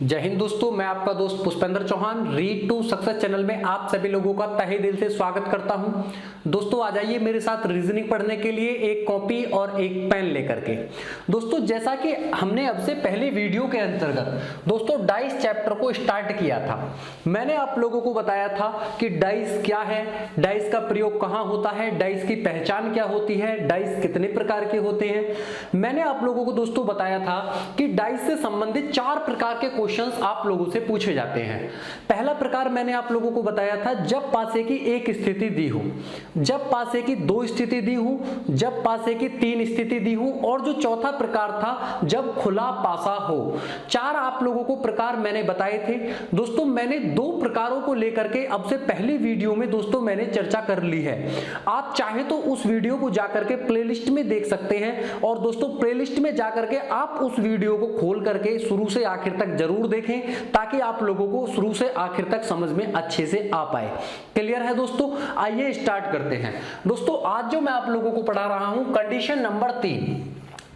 जय हिंद दोस्तों, मैं आपका दोस्त Pushpendra Chauhan read to success channel में आप सभी लोगों का तहे दिल से स्वागत करता हूं। दोस्तों आ जाइए मेरे साथ रीजनिंग पढ़ने के लिए एक कॉपी और एक पेन लेकर के। दोस्तों जैसा कि हमने अब से पहले वीडियो के अंतर्गत दोस्तों डाइस चैप्टर को स्टार्ट किया था, मैंने आप लोगों को बताया था कि डाइस क्या है, डाइस का प्रयोग कहाँ होता है, डाइस की पहचान क्या होती है, डाइस कितने प्रकार के होते हैं। मैंने आप लोगों को दोस्तों बताया था कि डाइस से संबंधित 4 प्रकार के क्वेश्चंस आप लोगों से पूछे जाते हैं। पहला प्रकार मैंने आप लोगों को बताया था जब पासे की एक स्थिति दी हो, जब पासे की 2 स्थिति दी हो, जब पासे की 3 स्थिति दी हो, और जो चौथा प्रकार था जब खुला पासा हो। 4 आप लोगों को प्रकार मैंने बताए थे। दोस्तों मैंने 2 प्रकारों को लेकर के अब से पहली वीडियो में दोस्तों मैंने चर्चा कर ली है। आप चाहे तो उस वीडियो को जाकर के प्लेलिस्ट में देख सकते हैं, और दोस्तों प्लेलिस्ट में जाकर के आप उस वीडियो को खोल करके शुरू से आखिर तक जरूर देखें ताकि आप लोगों को शुरू से आखिर तक समझ में अच्छे से आ पाए। क्लियर है दोस्तों? आइए स्टार्ट करते हैं। दोस्तों आज जो मैं आप लोगों को पढ़ा रहा हूं कंडीशन नंबर 3।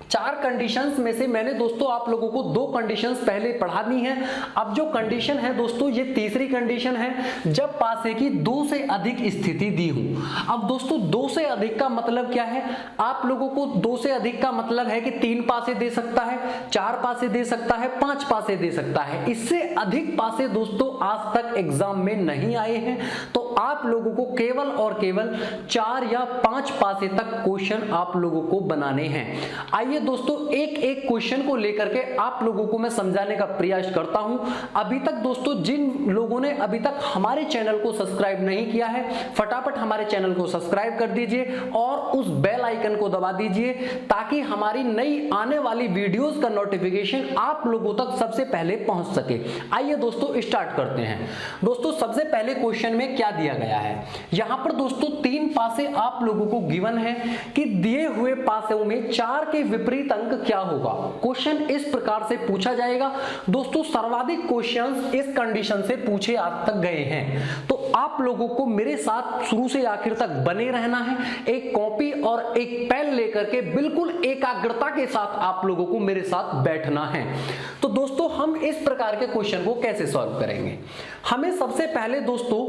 4 कंडीशंस में से मैंने दोस्तों आप लोगों को 2 कंडीशंस पहले पढ़ा दी हैं। अब जो कंडीशन है दोस्तों ये तीसरी कंडीशन है जब पासे की 2 से अधिक स्थिति दी हो। अब दोस्तों 2 से अधिक का मतलब क्या है? आप लोगों को 2 से अधिक का मतलब है कि 3 पासे दे सकता है, 4 पासे दे सकता है, 5 पासे दे सकता है। इससे अधिक पासे दोस्तों आज तक एग्जाम में नहीं आए हैं, तो आप लोगों को केवल और केवल 4 या 5 पासे तक क्वेश्चन आप लोगों को बनाने हैं। आइए दोस्तों एक एक क्वेश्चन को लेकर के आप लोगों को मैं समझाने का प्रयास करता हूं। अभी तक दोस्तों जिन लोगों ने अभी तक हमारे चैनल को सब्सक्राइब नहीं किया है, फटाफट हमारे चैनल को सब्सक्राइब कर दीजिए और उस बेल आइकन को दबा दीजिए ताकि हमारी नई आने वाली वीडियोस का नोटिफिकेशन आप लोगों तक सबसे पहले पहुंच सके। आइए दोस्तों स्टार्ट करते हैं। दोस्तों सबसे पहले क्वेश्चन में क्या दिया गया है? यहां पर दोस्तों 3 पासे आप लोगों को गिवन है कि दिए हुए पासों में 4 के विपरीत अंक क्या होगा। क्वेश्चन इस प्रकार से पूछा जाएगा। दोस्तों सर्वाधिक क्वेश्चंस इस कंडीशन से पूछे आज तक गए हैं, तो आप लोगों को मेरे साथ शुरू से आखिर तक बने रहना है। एक कॉपी और एक पेन लेकर के बिल्कुल एकाग्रता के साथ आप लोगों को मेरे साथ बैठना है। तो दोस्तों हम इस प्रकार के क्वेश्चन को कैसे सॉल्व करेंगे? हमें सबसे पहले दोस्तों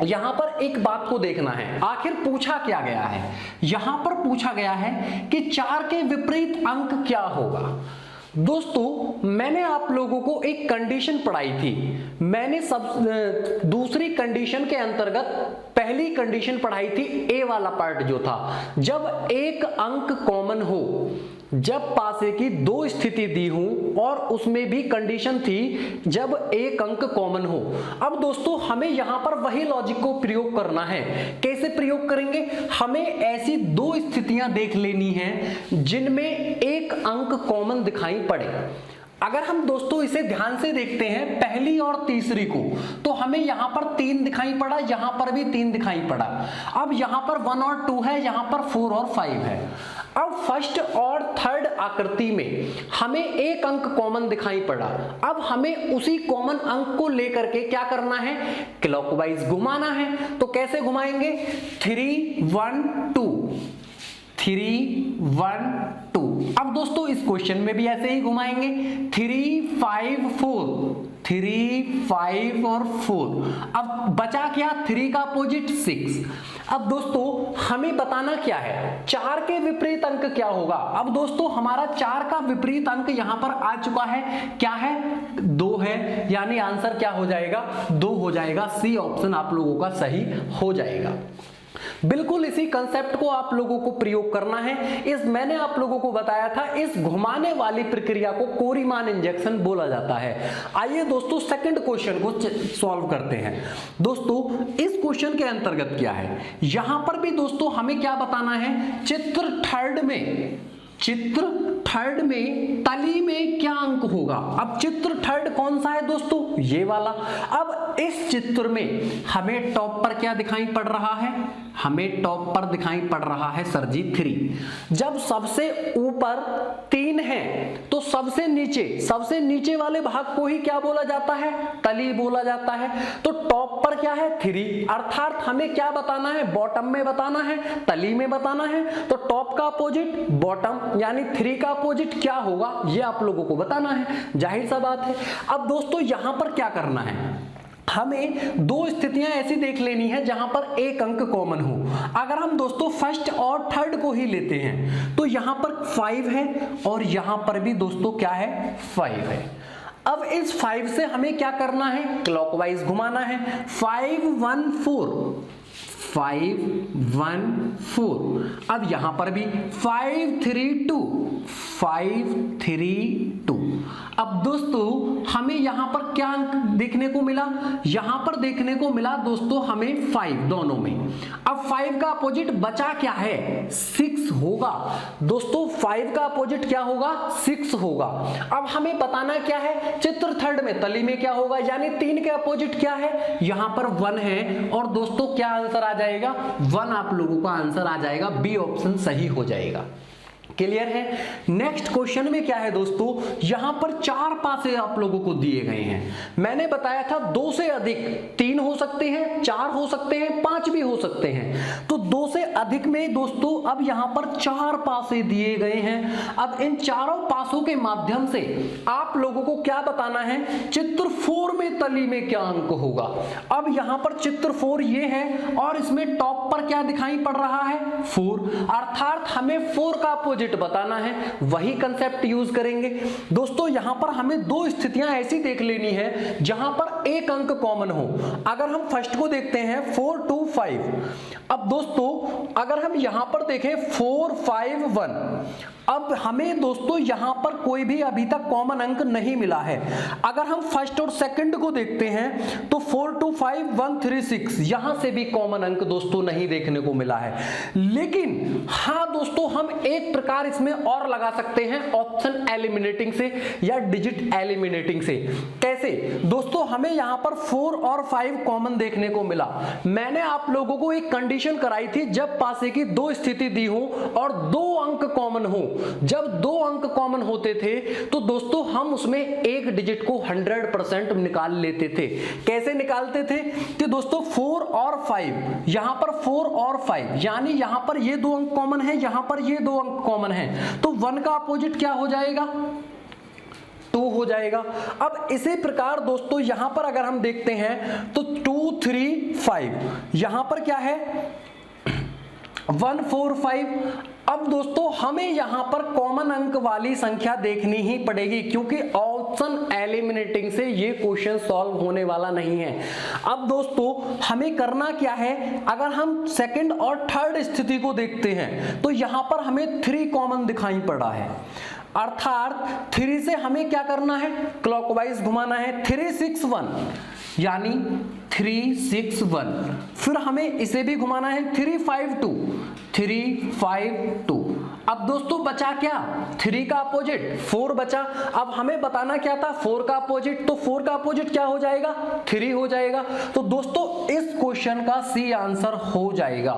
यहां पर एक बात को देखना है, आखिर पूछा क्या गया है। यहां पर पूछा गया है कि 4 के विपरीत अंक क्या होगा। दोस्तों मैंने आप लोगों को एक कंडीशन पढ़ाई थी। मैंने दूसरी कंडीशन के अंतर्गत पहली कंडीशन पढ़ाई थी, ए वाला पार्ट जो था, जब एक अंक कॉमन हो, जब पासे की 2 स्थिति दी हो और उसमें भी कंडीशन थी जब एक अंक कॉमन हो। अब दोस्तों हमें यहां पर वही लॉजिक को प्रयोग करना है। कैसे प्रयोग करेंगे? हमें ऐसी 2 स्थितियां देख लेनी है जिनमें एक अंक कॉमन दिखाई पड़े। अगर हम दोस्तों इसे ध्यान से देखते हैं पहली और तीसरी को, तो हमें यहां पर 3 दिखाई पड़ा, यहां पर भी 3 दिखाई पड़ा। अब यहां पर 1 और 2 है, यहां पर 4 और 5 है। अब फर्स्ट और थर्ड आकृति में हमें एक अंक कॉमन दिखाई पड़ा। अब हमें उसी कॉमन अंक को लेकर के क्या करना है? क्लॉकवाइज घुमाना है। तो कैसे घुमाएंगे? 3 1 2 3 1 2। अब दोस्तों इस क्वेश्चन में भी ऐसे ही घुमाएंगे, 3 5 4 3 5 और 4। अब बचा क्या? 3 का अपोजिट 6। अब दोस्तों हमें बताना क्या है, 4 के विपरीत अंक क्या होगा। अब दोस्तों हमारा 4 का विपरीत अंक यहां पर आ चुका है, क्या है? 2 है, यानी आंसर क्या हो जाएगा? 2 हो जाएगा। सी ऑप्शन आप लोगों का सही हो जाएगा। बिल्कुल इसी कंसेप्ट को आप लोगों को प्रयोग करना है। इस मैंने आप लोगों को बताया था, इस घुमाने वाली प्रक्रिया को कोरीमान इंजेक्शन बोला जाता है। आइए दोस्तों सेकंड क्वेश्चन को सॉल्व करते हैं। दोस्तों इस क्वेश्चन के अंतर्गत क्या है? यहां पर भी दोस्तों हमें क्या बताना है? चित्र थर्ड में तली में क्या अंक होगा। अब चित्र थर्ड कौन सा है दोस्तों? ये वाला। अब इस चित्र में हमें टॉप पर क्या दिखाई पड़ रहा है? हमें टॉप पर दिखाई पड़ रहा है सर जी 3। जब सबसे ऊपर 3 है तो सबसे नीचे वाले भाग को ही क्या बोला जाता है, तली बोला जाता है। तो टॉप पर क्या है 3, अर्थात हमें क्या बताना है, बॉटम में बताना है, तली में बताना है। तो टॉप का अपोजिट बॉटम, यानी 3 का अपोजिट क्या होगा ये आप लोगों को बताना है, जाहिर सा बात है। अब दोस्तों यहां पर क्या करना है, हमें दो स्थितियां ऐसी देख लेनी है जहां पर एक अंक कॉमन हो। अगर हम दोस्तों फर्स्ट और थर्ड को ही लेते हैं तो यहां पर 5 है और यहां पर भी दोस्तों क्या है 5 है। अब इस 5 से हमें क्या करना है, क्लॉकवाइज घुमाना है। 5 1 4 अब यहां पर भी 5 3 2। अब दोस्तों हमें यहां पर क्या अंक देखने को मिला, यहां पर देखने को मिला दोस्तों हमें 5 दोनों में। अब 5 का अपोजिट बचा क्या है, 6 होगा। दोस्तों 5 का अपोजिट क्या होगा, 6 होगा। अब हमें बताना क्या है, चित्र थर्ड में तली में क्या होगा, यानी 3 के अपोजिट क्या है, यहां पर 1 है। और दोस्तों क्या आंसर आ जाएगा, 1 आप लोगों का आंसर आ जाएगा, बी ऑप्शन सही हो जाएगा। क्लियर है। नेक्स्ट क्वेश्चन में क्या है दोस्तों, यहां पर 4 पासे आप लोगों को दिए गए हैं। मैंने बताया था 2 से अधिक 3 हो सकते हैं, 4 हो सकते हैं, 5 भी हो सकते हैं। तो 2 से अधिक में दोस्तों अब यहां पर 4 पासे दिए गए हैं। अब इन चारों पासों के माध्यम से आप लोगों को क्या बताना है, चित्र 4 में तली में क्या अंक होगा। अब यहां पर चित्र 4 ये है और इसमें टॉप पर क्या दिखाई पड़ रहा है 4, अर्थात हमें 4 का अपोजिट बताना है, वही कंसेप्ट यूज करेंगे। दोस्तों यहां पर हमें दो स्थितियां ऐसी देख लेनी है जहां पर एक अंक कॉमन हो। अगर हम फर्स्ट को देखते हैं 4 2 5। अब दोस्तों अगर हम यहां पर देखें 4 5 1, अब हमें दोस्तों यहां पर कोई भी अभी तक कॉमन अंक नहीं मिला है। अगर हम फर्स्ट और सेकंड को देखते हैं तो 4 2 5 1 3 6, यहां से भी कॉमन अंक दोस्तों नहीं देखने को मिला है। लेकिन हां दोस्तों हम एक प्रकार इसमें और लगा सकते हैं, ऑप्शन एलिमिनेटिंग से या डिजिट एलिमिनेटिंग से। कैसे दोस्तों, हमें यहां पर 4 और 5 कॉमन देखने को मिला। मैंने आप लोगों को एक कंडीशन कराई थी, जब पासे की 2 स्थिति दी हो और 2 अंक कॉमन हो। जब 2 अंक कॉमन होते थे तो दोस्तों हम उसमें एक डिजिट को 100% निकाल लेते थे। कैसे निकालते थे कि दोस्तों 4 और 5, यहां पर 4 और 5, यानी यहां पर ये 2 अंक कॉमन है, यहां पर ये 2 अंक कॉमन है, तो 1 का अपोजिट क्या हो जाएगा, 2 हो जाएगा। अब इसी प्रकार दोस्तों यहां पर अगर हम देखते हैं तो 2 3 5, यहां पर क्या है 1 4 5। अब दोस्तों हमें यहां पर कॉमन अंक वाली संख्या देखनी ही पड़ेगी, क्योंकि ऑप्शन एलिमिनेटिंग से ये क्वेश्चन सॉल्व होने वाला नहीं है। अब दोस्तों हमें करना क्या है, अगर हम सेकंड और थर्ड स्थिति को देखते हैं तो यहां पर हमें 3 कॉमन दिखाई पड़ा है, अर्थात 3 से हमें क्या करना है, क्लॉकवाइज घुमाना है। 3 6 1, यानी 3 6 1। फिर हमें इसे भी घुमाना है 3 5 2, 3 5 2। अब दोस्तों बचा क्या, 3 का अपोजिट 4 बचा। अब हमें बताना क्या था, 4 का अपोजिट, तो 4 का अपोजिट क्या हो जाएगा, 3 हो जाएगा। तो दोस्तों इस क्वेश्चन का सी आंसर हो जाएगा।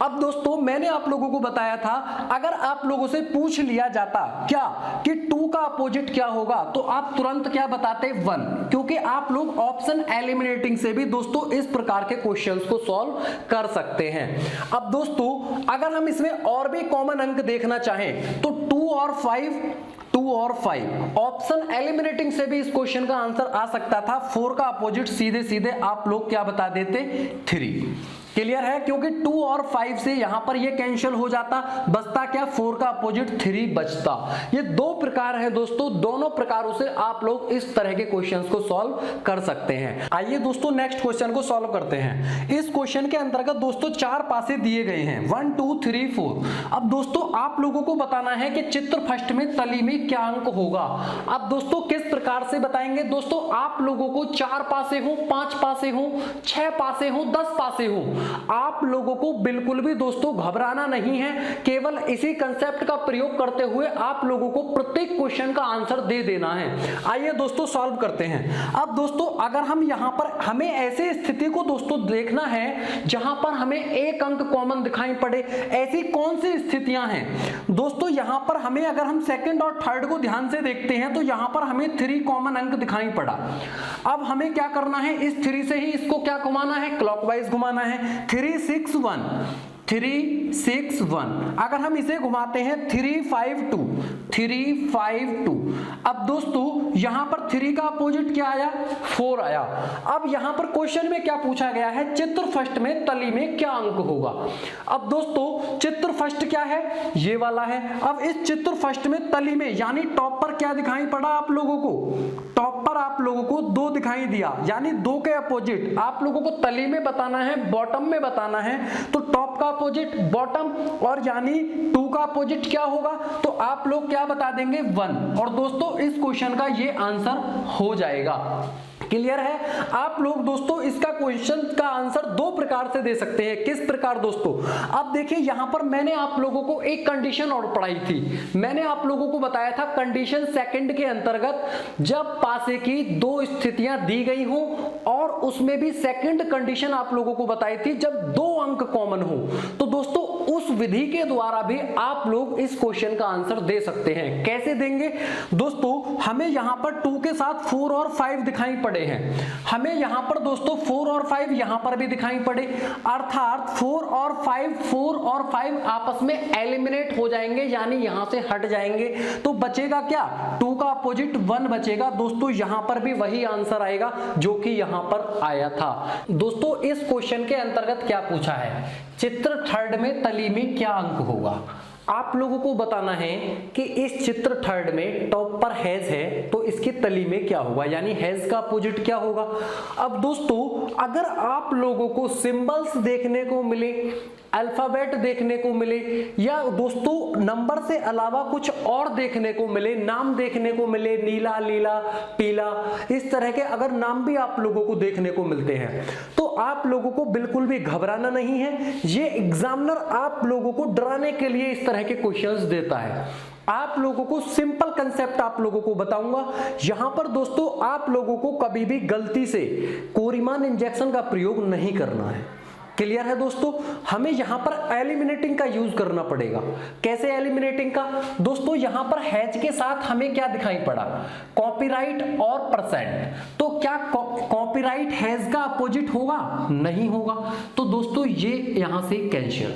अब दोस्तों मैंने आप लोगों को बताया था, अगर आप लोगों से पूछ लिया जाता क्या कि 2 का अपोजिट क्या होगा, तो आप तुरंत क्या बताते 1, क्योंकि आप लोग ऑप्शन एलिमिनेटिंग से भी दोस्तों इस प्रकार के क्वेश्चंस को सॉल्व कर सकते हैं। अब दोस्तों अगर हम इसमें और भी कॉमन अंक देखना चाहें तो 2 और 5 ऑप्शन एलिमिनेटिंग से भी इस क्वेश्चन का आंसर आ सकता था। 4 का अपोजिट सीधे सीधे आप लोग क्या बता देते 3। क्लियर है, क्योंकि 2 और 5 से यहां पर ये कैंसिल हो जाता, बचता क्या 4 का अपोजिट 3 बचता। ये 2 प्रकार है दोस्तों, दोनों प्रकारों से आप लोग इस तरह के क्वेश्चंस को सॉल्व कर सकते हैं। आइए दोस्तों नेक्स्ट क्वेश्चन को सॉल्व करते हैं। इस क्वेश्चन के अंतर्गत दोस्तों 4 पासे दिए गए हैं 1 2 3 4। अब दोस्तों आप लोगों को बताना है कि चित्र फर्स्ट में तली में क्या अंक होगा। अब दोस्तों किस प्रकार से बताएंगे, दोस्तों आप लोगों को 4 पासे हो, 5 पासे हो, 6 पासे हो, 10 पासे हो, आप लोगों को बिल्कुल भी दोस्तों घबराना नहीं है, केवल इसी कंसेप्ट का प्रयोग करते हुए आप लोगों को प्रत्येक क्वेश्चन का आंसर दे देना है। आइए दोस्तों सॉल्व करते हैं। अब दोस्तों अगर हम यहां पर हमें ऐसी स्थिति को दोस्तों देखना है जहां पर हमें एक अंक कॉमन दिखाई पड़े, ऐसी कौन सी स्थितियां हैं दोस्तों? यहां पर हमें अगर हम सेकंड और थर्ड को ध्यान से देखते हैं तो यहां पर हमें 3 कॉमन अंक दिखाई पड़ा। अब हमें क्या करना है, इस 3 से ही इसको क्या घुमाना है, क्लॉकवाइज घुमाना है। 3 6 1 3 6 1, अगर हम इसे घुमाते हैं 3 5 2 3 5 2। अब दोस्तों यहां पर 3 का अपोजिट क्या आया, 4 आया। अब यहां पर क्वेश्चन में क्या पूछा गया है, चित्र फर्स्ट में तली में क्या अंक होगा। अब दोस्तों चित्र फर्स्ट क्या है, ये वाला है। अब इस चित्र फर्स्ट में तली में यानी टॉप पर क्या दिखाई पड़ा आप लोगों को, टॉप पर आप लोगों को 2 दिखाई दिया, यानी 2 के अपोजिट आप लोगों को तली में बताना है, बॉटम में बताना है। तो टॉप का अपोजिट बॉटम और यानी 2 का अपोजिट क्या होगा, तो आप लोग क्या बता देंगे 1। और दोस्तों इस क्वेश्चन का ये आंसर हो जाएगा। क्लियर है? आप लोग दोस्तों इसका क्वेश्चन का आंसर 2 प्रकार से दे सकते हैं। किस प्रकार दोस्तों? अब देखिए यहां पर मैंने आप लोगों को एक कंडीशन और पढ़ाई थी। मैंने आप लोगों को बताया था कंडीशन सेकंड के अंतर्गत जब पासे की 2 स्थितियां दी गई हो और उसमें भी सेकंड कंडीशन आप लोगों को बताई थी जब 2 अंक कॉमन हो। तो दोस्तों उस विधि के द्वारा भी आप लोग इस क्वेश्चन का आंसर दे सकते हैं। कैसे देंगे दोस्तों? हमें यहां पर 2 के साथ 4 और 5 दिखाई पड़े हैं। हमें यहां पर दोस्तों 4 और 5 यहां पर भी दिखाई पड़े, अर्थात 4 और 5 आपस में एलिमिनेट हो जाएंगे, यानी यहां से हट जाएंगे। तो बचेगा क्या, 2 का अपोजिट 1 बचेगा। दोस्तों यहां पर भी वही आंसर आएगा जो कि यहां पर आया था। दोस्तों इस क्वेश्चन के अंतर्गत क्या पूछा है, चित्र थर्ड में तली में क्या अंक होगा। आप लोगों को बताना है कि इस चित्र थर्ड में टॉप पर हैज है तो इसकी तली में क्या होगा, यानी हैज का अपोजिट क्या होगा। अब दोस्तों अगर आप लोगों को सिंबल्स देखने को मिले, अल्फाबेट देखने को मिले, या दोस्तों नंबर से अलावा कुछ और देखने को मिले, नाम देखने को मिले, नीला लीला पीला, इस तरह के अगर नाम भी आप लोगों को देखने को मिलते हैं तो आप लोगों को बिल्कुल भी घबराना नहीं है। ये एग्जामिनर आप लोगों को डराने के लिए इस तरह के क्वेश्चंस देता है। आप लोगों को सिंपल कंसेप्ट आप लोगों को बताऊंगा। यहां पर दोस्तों आप लोगों को कभी भी गलती से कोरिमान इंजेक्शन का प्रयोग नहीं करना है। क्लियर है दोस्तों? हमें यहां पर एलिमिनेटिंग का यूज करना पड़ेगा। कैसे एलिमिनेटिंग का दोस्तों? यहां पर हैज के साथ हमें क्या दिखाई पड़ा, कॉपीराइट और परसेंट। तो क्या कॉपीराइट हैज का अपोजिट होगा? नहीं होगा। तो दोस्तों ये यहां से कैंसिल।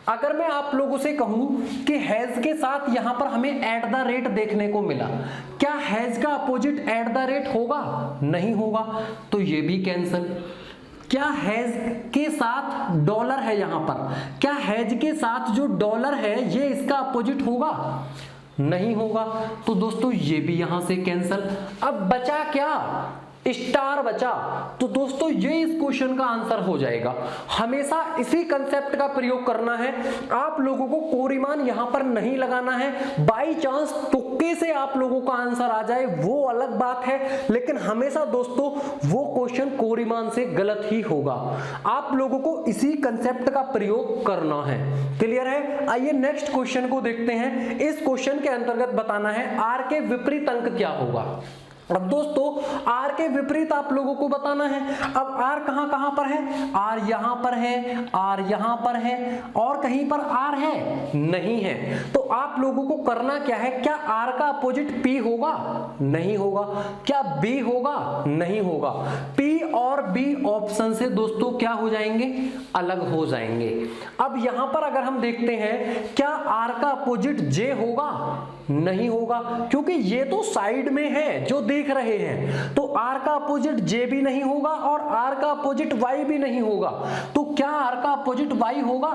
अगर मैं आप लोगों से कहूं कि हैज के साथ यहां पर हमें एट द रेट देखने को मिला, क्या हैज का अपोजिट एट द रेट होगा? नहीं होगा। तो ये भी कैंसिल। क्या हैज के साथ डॉलर है यहां पर, क्या हैज के साथ जो डॉलर है ये इसका अपोजिट होगा? नहीं होगा। तो दोस्तों ये भी यहां से कैंसिल। अब बचा क्या, स्टार बचा। तो दोस्तों ये इस क्वेश्चन का आंसर हो जाएगा। हमेशा इसी कंसेप्ट का प्रयोग करना है। आप लोगों को कोरिमान यहां पर नहीं लगाना है। बाई चांस तुक्के से आप लोगों का आंसर आ जाए वो अलग बात है, लेकिन हमेशा दोस्तों वो क्वेश्चन कोरिमान से गलत ही होगा। आप लोगों को इसी कंसेप्ट का प्रयोग करना है। क्लियर है? आइए नेक्स्ट क्वेश्चन को देखते हैं। इस क्वेश्चन के अंतर्गत बताना है आर के विपरीत अंक क्या होगा। अब दोस्तों आर के विपरीत आप लोगों को बताना है। अब आर कहां पर है, आर यहां पर है, आर यहां पर है, और कहीं पर आर है नहीं है। तो आप लोगों को करना क्या है, क्या आर का अपोजिट पी होगा? नहीं होगा। क्या बी होगा? नहीं होगा। पी और बी ऑप्शन से दोस्तों क्या हो जाएंगे, अलग हो जाएंगे। अब यहां पर अगर हम देखते हैं क्या आर का अपोजिट जे होगा? नहीं होगा, क्योंकि ये तो साइड में है जो देख रहे हैं। तो आर का अपोजिट जे भी नहीं होगा और आर का अपोजिट वाई भी नहीं होगा। तो क्या आर का अपोजिट वाई होगा?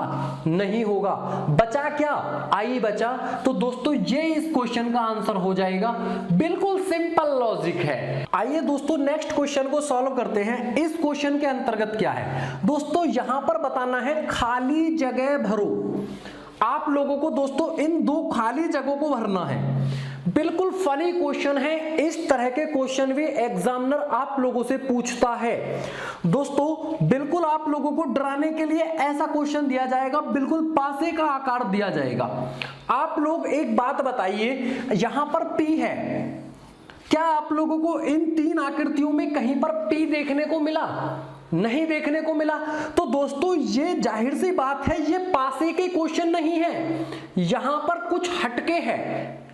नहीं होगा। बचा क्या, आई बचा। तो दोस्तों ये इस क्वेश्चन का आंसर हो जाएगा। बिल्कुल सिंपल लॉजिक है। आइए दोस्तों नेक्स्ट क्वेश्चन को सॉल्व करते हैं। इस क्वेश्चन के अंतर्गत क्या है दोस्तों, यहां पर बताना है खाली जगह भरो। आप लोगों को दोस्तों इन 2 खाली जगहों को भरना है। बिल्कुल फनी क्वेश्चन है, इस तरह के क्वेश्चन भी एग्जामिनर आप लोगों से पूछता है। दोस्तों बिल्कुल आप लोगों को डराने के लिए ऐसा क्वेश्चन दिया जाएगा, बिल्कुल पासे का आकार दिया जाएगा। आप लोग एक बात बताइए, यहां पर P है, क्या आप लोगों को इन 3 आकृतियों में कहीं पर P देखने को मिला? नहीं देखने को मिला। तो दोस्तों ये जाहिर सी बात है, ये पासे के क्वेश्चन नहीं है, यहां पर कुछ हटके है।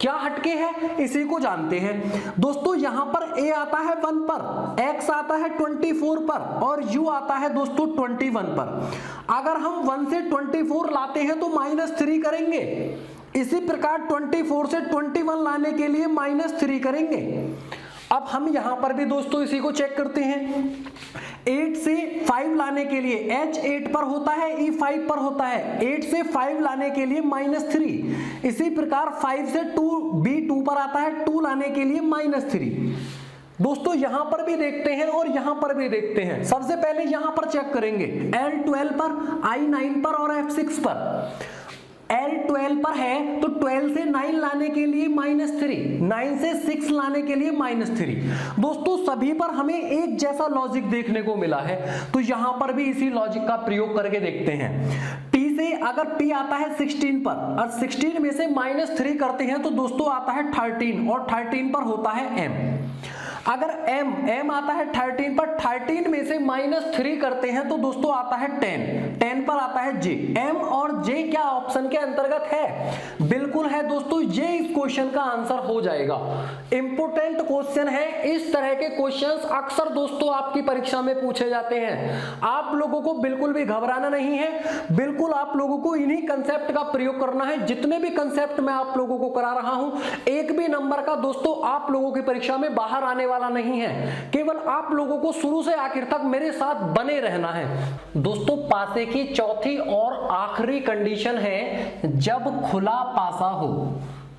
क्या हटके है इसी को जानते हैं। दोस्तों यहां पर A आता है 1 पर, X आता है 24 पर और U आता है दोस्तों 21 पर। अगर हम 1 से 24 लाते हैं तो -3 करेंगे, इसी प्रकार 24 से 21 लाने के लिए -3 करेंगे। अब हम यहां पर भी दोस्तों इसी को चेक करते हैं। 8 से 5 लाने के लिए H 8 पर होता है, E 5 पर होता है, 8 से 5 लाने के लिए -3। इसी प्रकार 5 से 2 B 2 पर आता है, 2 लाने के लिए -3। दोस्तों यहां पर भी देखते हैं और यहां पर भी देखते हैं। सबसे पहले यहां पर चेक करेंगे, L 12 पर, I 9 पर और F 6 पर। L 12 पर है तो 12 से 9 लाने के लिए -3, 9 से 6 लाने के लिए -3। दोस्तों सभी पर हमें एक जैसा लॉजिक देखने को मिला है, तो यहां पर भी इसी लॉजिक का प्रयोग करके देखते हैं। P से अगर P आता है 16 पर और 16 में से -3 करते हैं तो दोस्तों आता है 13 और 13 पर होता है M। अगर M आता है 13 पर, 13 में से -3 करते हैं तो दोस्तों आता है 10 पर आता है J। M और J क्या ऑप्शन के अंतर्गत है? बिल्कुल है दोस्तों, ये इस क्वेश्चन का आंसर हो जाएगा। इंपोर्टेंट क्वेश्चन है, इस तरह के क्वेश्चंस अक्सर दोस्तों आपकी परीक्षा में पूछे जाते हैं। आप लोगों को बिल्कुल भी घबराना नहीं है, बिल्कुल आप लोगों को इन्हीं कंसेप्ट का प्रयोग करना है। जितने भी कंसेप्ट मैं आप लोगों को करा रहा हूं, एक भी नंबर का दोस्तों आप लोगों की परीक्षा में बाहर आने वाला नहीं है। केवल आप लोगों को शुरू से आखिर तक मेरे साथ बने रहना है। दोस्तों पासे की चौथी और आखिरी कंडीशन है जब खुला पासा हो।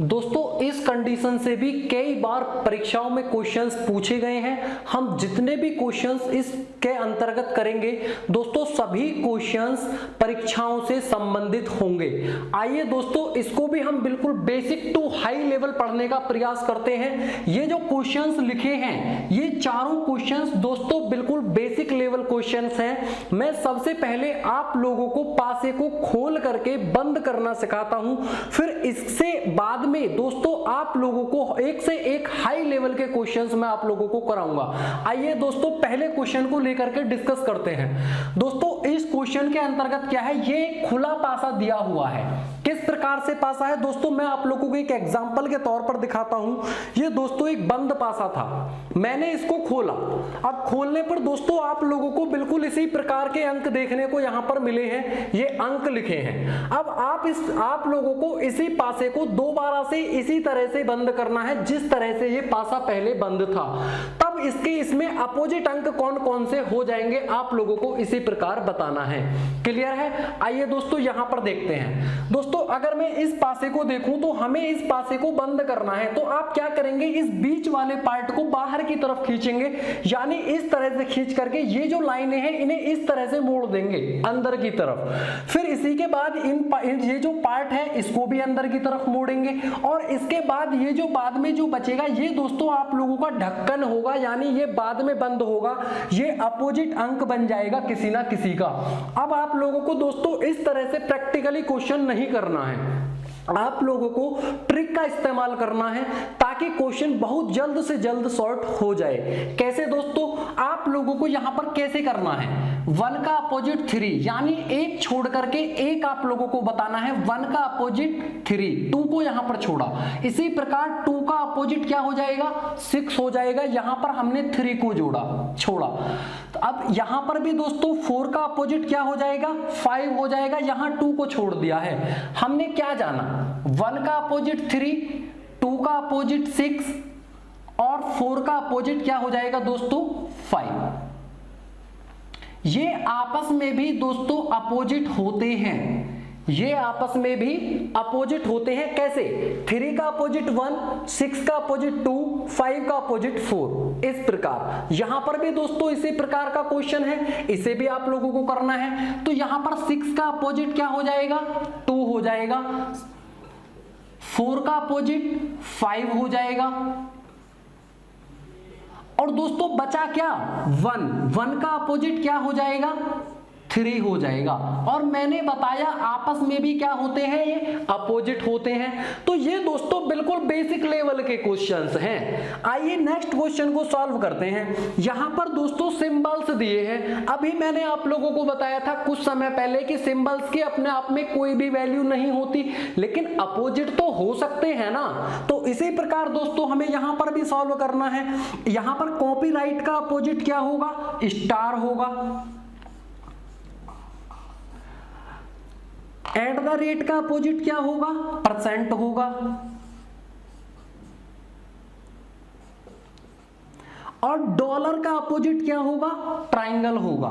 दोस्तों इस कंडीशन से भी कई बार परीक्षाओं में क्वेश्चंस पूछे गए हैं। हम जितने भी क्वेश्चंस इसके अंतर्गत करेंगे दोस्तों, सभी क्वेश्चंस परीक्षाओं से संबंधित होंगे। आइए दोस्तों इसको भी हम बिल्कुल बेसिक टू हाई लेवल पढ़ने का प्रयास करते हैं। ये जो क्वेश्चंस लिखे हैं, ये चारों क्वेश्चंस दोस्तों बिल्कुल बेसिक लेवल क्वेश्चंस हैं। मैं सबसे पहले आप लोगों को पासे को खोल करके बंद करना सिखाता हूं, फिर इससे बाद में दोस्तों आप लोगों को एक से एक हाई लेवल के क्वेश्चंस मैं आप लोगों को कराऊंगा। आइए दोस्तों पहले क्वेश्चन को लेकर के डिस्कस करते हैं। दोस्तों इस क्वेश्चन के अंतर्गत क्या है, ये खुला पासा दिया हुआ है। किस प्रकार से पासा है दोस्तों, मैं आप लोगों को एक एग्जांपल के तौर पर दिखाता हूं। ये दोस्तों एक बंद पासा था, मैंने इसको खोला। अब खोलने पर दोस्तों आप लोगों को बिल्कुल इसी प्रकार के अंक देखने को यहां पर मिले हैं, ये अंक लिखे हैं। अब आप लोगों को इसी पासे को दोबारा से इसी तरह से बंद करना है जिस तरह से ये पासा पहले बंद था। तब इसमें अपोजिट अंक कौन कौन से हो जाएंगे आप लोगों को इसी प्रकार बताना है। क्लियर है? आइए दोस्तों यहां पर देखते हैं। दोस्तों अगर मैं इस पासे को देखूं तो हमें इस पासे को बंद करना है, तो आप क्या करेंगे, इस बीच वाले पार्ट को बाहर की तरफ खींचेंगे, यानी इस तरह से खींच करके ये जो लाइनें हैं इन्हें इस तरह से मोड़ देंगे अंदर की तरफ। फिर इसी के बाद ये जो पार्ट है इसको भी अंदर की तरफ मोड़ेंगे और इसके बाद ये जो बाद में जो बचेगा ये दोस्तों आप लोगों का ढक्कन होगा, यानी ये बाद में बंद होगा, ये अपोजिट अंक बन जाएगा किसी ना किसी का। अब आप लोगों को दोस्तों इस तरह से प्रैक्टिकली क्वेश्चन नहीं करना है, आप लोगों को ट्रिक का इस्तेमाल करना है ताकि क्वेश्चन बहुत जल्द से जल्द सॉर्ट हो जाए। कैसे दोस्तों, आप लोगों को यहां पर कैसे करना है, 1 का अपोजिट 3, यानी एक छोड़ करके एक आप लोगों को बताना है 1 का अपोजिट 3, 2 को यहां पर छोड़ा। इसी प्रकार 2 का अपोजिट क्या हो जाएगा, 6 हो जाएगा, यहां पर हमने 3 को छोड़ा। तो अब यहां पर भी दोस्तों 4 का अपोजिट क्या हो जाएगा, 5 हो जाएगा, यहां 2 को छोड़ दिया है। हमने क्या जाना, 1 का अपोजिट 3, 2 का अपोजिट 6 और 4 का अपोजिट क्या हो जाएगा दोस्तों 5। ये आपस में भी दोस्तों अपोजिट होते हैं, ये आपस में भी अपोजिट होते हैं। कैसे, 3 का अपोजिट 1, 6 का अपोजिट 2, 5 का अपोजिट 4। इस प्रकार यहां पर भी दोस्तों इसी प्रकार का क्वेश्चन है, इसे भी आप लोगों को करना है। तो यहां पर 6 का अपोजिट क्या हो जाएगा, 2 हो जाएगा, 4 का अपोजिट 5 हो जाएगा। और दोस्तों बचा क्या 1 का अपोजिट क्या हो जाएगा 3 हो जाएगा। और मैंने बताया आपस में भी क्या होते हैं ये अपोजिट होते हैं। तो ये दोस्तों बिल्कुल बेसिक लेवल के क्वेश्चंस हैं। आइए नेक्स्ट क्वेश्चन को सॉल्व करते हैं। यहां पर दोस्तों सिंबल्स दिए हैं। अभी मैंने आप लोगों को बताया था कुछ समय पहले कि सिंबल्स की अपने आप में कोई भी वैल्यू नहीं होती, लेकिन अपोजिट तो हो सकते हैं ना। तो इसी प्रकार दोस्तों हमें यहां पर भी सॉल्व करना है। यहां पर कॉपीराइट का अपोजिट क्या होगा स्टार होगा। एट द रेट का अपोजिट क्या होगा परसेंट होगा। और डॉलर का अपोजिट क्या होगा ट्रायंगल होगा।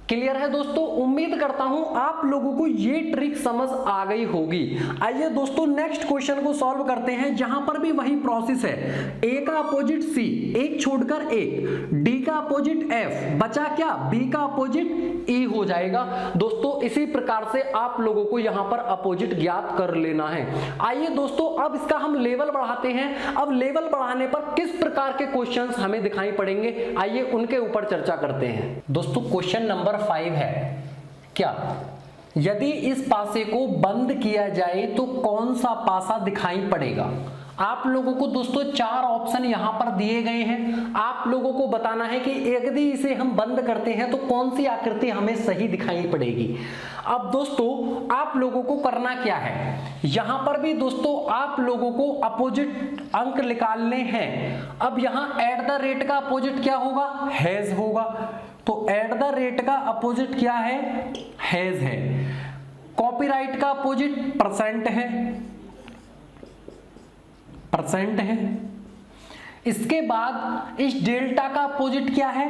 क्लियर है दोस्तों। उम्मीद करता हूं आप लोगों को ये ट्रिक समझ आ गई होगी। आइए दोस्तों नेक्स्ट क्वेश्चन को सॉल्व करते हैं। जहां पर भी वही प्रोसेस है। ए का अपोजिट सी, एक छोड़कर एक, डी का अपोजिट एफ, बचा क्या बी का अपोजिट ई हो जाएगा। दोस्तों इसी प्रकार से आप लोगों को यहां पर अपोजिट ज्ञात कर लेना है। आइए दोस्तों अब इसका हम लेवल बढ़ाते हैं। अब लेवल बढ़ाने पर किस प्रकार के क्वेश्चंस हमें दिखाई पड़ेंगे, आइए उनके ऊपर चर्चा करते हैं। दोस्तों क्वेश्चन नंबर 5 है क्या, यदि इस पासे को बंद किया जाए तो कौन सा पासा दिखाई पड़ेगा। आप लोगों को दोस्तों 4 ऑप्शन यहां पर दिए गए हैं। आप लोगों को बताना है कि यदि इसे हम बंद करते हैं तो कौन सी आकृति हमें सही दिखाई पड़ेगी। अब दोस्तों आप लोगों को करना क्या है, यहां पर भी दोस्तों आप लोगों को अपोजिट अंक निकालने हैं। अब यहां एट द रेट का अपोजिट क्या होगा हैज होगा। तो एट द रेट का अपोजिट क्या है हैज है। कॉपीराइट का अपोजिट परसेंट है। इसके बाद इस डेल्टा का अपोजिट क्या है,